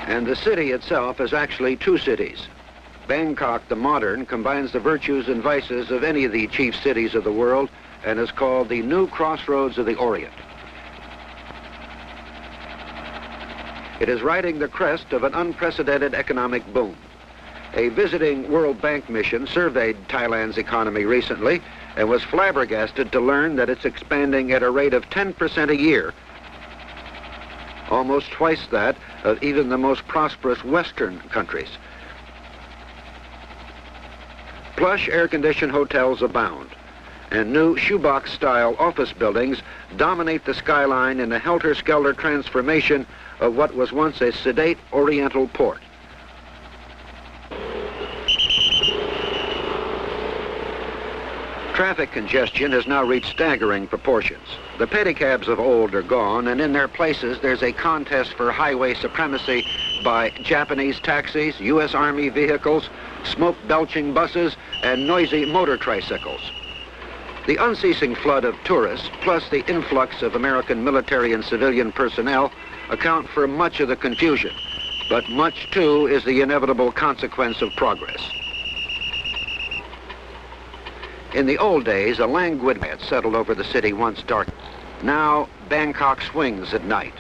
And the city itself is actually two cities. Bangkok, the modern, combines the virtues and vices of any of the chief cities of the world and is called the new crossroads of the Orient. It is riding the crest of an unprecedented economic boom. A visiting World Bank mission surveyed Thailand's economy recently and was flabbergasted to learn that it's expanding at a rate of 10% a year, almost twice that of even the most prosperous Western countries. Plush air-conditioned hotels abound, and new shoebox-style office buildings dominate the skyline in a helter-skelter transformation of what was once a sedate oriental port. Traffic congestion has now reached staggering proportions. The pedicabs of old are gone, and in their places there's a contest for highway supremacy by Japanese taxis, U.S. Army vehicles, smoke-belching buses, and noisy motor tricycles. The unceasing flood of tourists, plus the influx of American military and civilian personnel, account for much of the confusion, but much, too, is the inevitable consequence of progress. In the old days, a languid quiet settled over the city once dark. Now, Bangkok swings at night.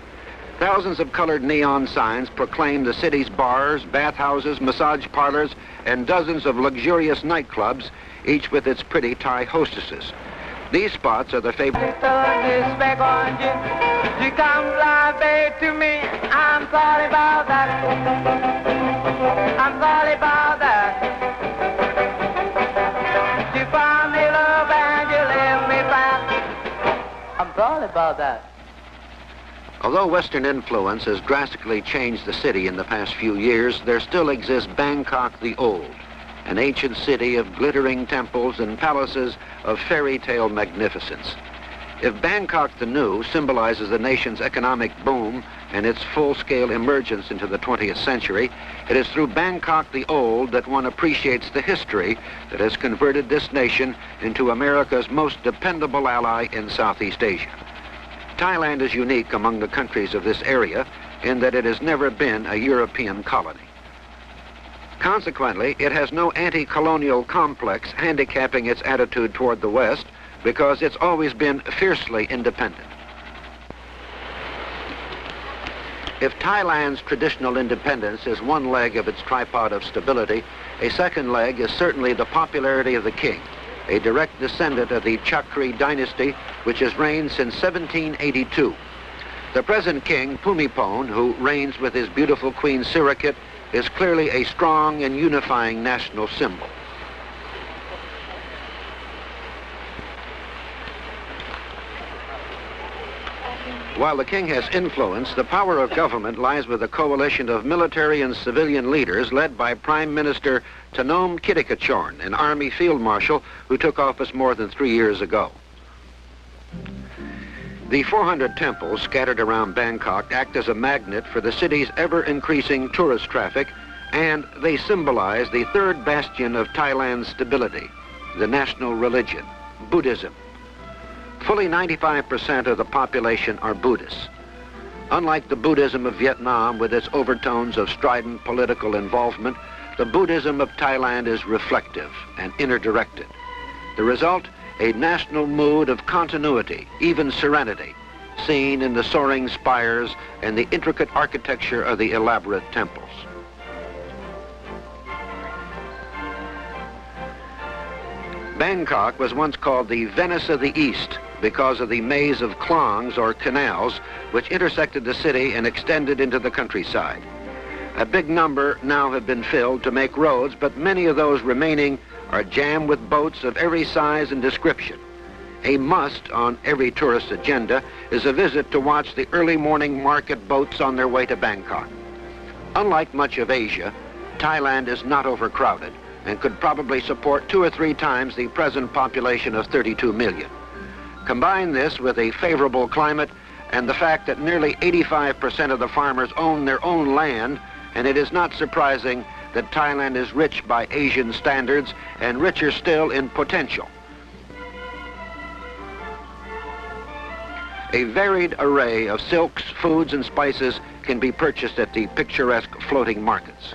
Thousands of colored neon signs proclaim the city's bars, bathhouses, massage parlors, and dozens of luxurious nightclubs, each with its pretty Thai hostesses. These spots are the favorite. You come fly back to me. I'm sorry about that. I'm sorry about that. You found me love and you left me back. I'm sorry about that. Although Western influence has drastically changed the city in the past few years, there still exists Bangkok the Old, an ancient city of glittering temples and palaces of fairy tale magnificence. If Bangkok the New symbolizes the nation's economic boom and its full-scale emergence into the 20th century, it is through Bangkok the Old that one appreciates the history that has converted this nation into America's most dependable ally in Southeast Asia. Thailand is unique among the countries of this area in that it has never been a European colony. Consequently, it has no anti-colonial complex handicapping its attitude toward the West because it's always been fiercely independent. If Thailand's traditional independence is one leg of its tripod of stability, a second leg is certainly the popularity of the king, a direct descendant of the Chakri dynasty, which has reigned since 1782. The present king, Bhumibol, who reigns with his beautiful queen Sirikit, is clearly a strong and unifying national symbol. While the king has influence, the power of government lies with a coalition of military and civilian leaders led by Prime Minister Tanom Kittikachorn, an army field marshal who took office more than 3 years ago. The 400 temples scattered around Bangkok act as a magnet for the city's ever-increasing tourist traffic, and they symbolize the third bastion of Thailand's stability, the national religion, Buddhism. Fully 95% of the population are Buddhists. Unlike the Buddhism of Vietnam with its overtones of strident political involvement, the Buddhism of Thailand is reflective and inner-directed. The result, a national mood of continuity, even serenity, seen in the soaring spires and the intricate architecture of the elaborate temples. Bangkok was once called the Venice of the East because of the maze of klongs or canals which intersected the city and extended into the countryside. A big number now have been filled to make roads, but many of those remaining are jammed with boats of every size and description. A must on every tourist agenda is a visit to watch the early morning market boats on their way to Bangkok. Unlike much of Asia, Thailand is not overcrowded and could probably support 2 or 3 times the present population of 32 million. Combine this with a favorable climate and the fact that nearly 85% of the farmers own their own land, and it is not surprising that Thailand is rich by Asian standards and richer still in potential. A varied array of silks, foods, and spices can be purchased at the picturesque floating markets.